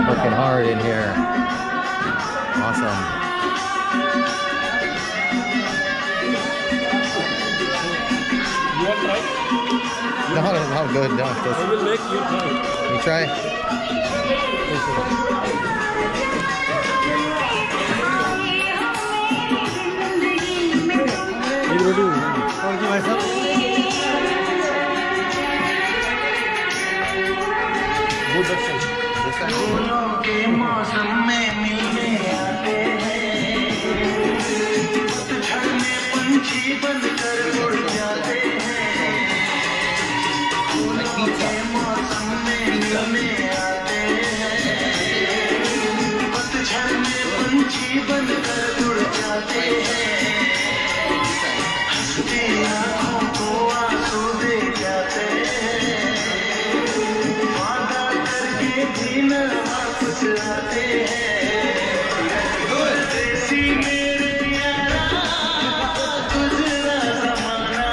Working hard in here. Awesome. You want to try? No, good. No, I will make you try. you try. फूलों के मौसम में मिलने आते हैं, पतझड़ में पंछी बनकर उड़ जाते हैं। फूलों के मौसम में मिलने आते हैं, पतझड़ में पंछी बनकर उड़ जाते हैं। हंसती आँखों को आंसू दे जाते हैं, वादा करके भी न वापस आते हैं। परदेसी मेरे यारा, गुजरा ज़माना,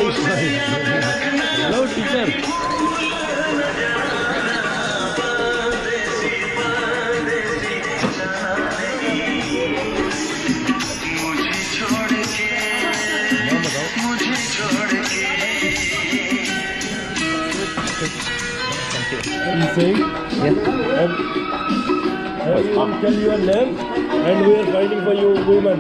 उसे याद रखना, Hello, teacher. भूल न जाना। परदेसी परदेसी जाना नहीं, मुझे छोड़ के, मुझे छोड़ के। You saying? Yeah. Everyone tell your name, and we are fighting for you, women.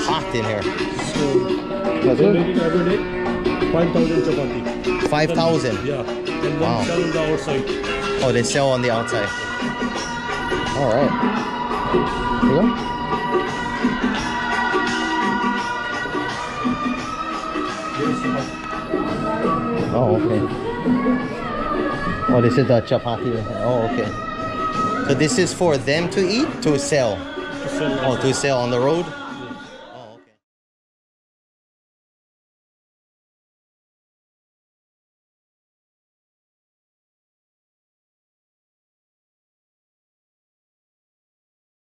Hot in here. So, That's we're good. making every day 5,000 chapati. 5,000. Yeah, and then Wow. sell on the outside. Oh, they sell on the outside. All right. Here you go. Oh, okay. Oh, this is the chapati. Oh, okay. So this is for them to eat, to sell. To sell Oh, to sell on the road.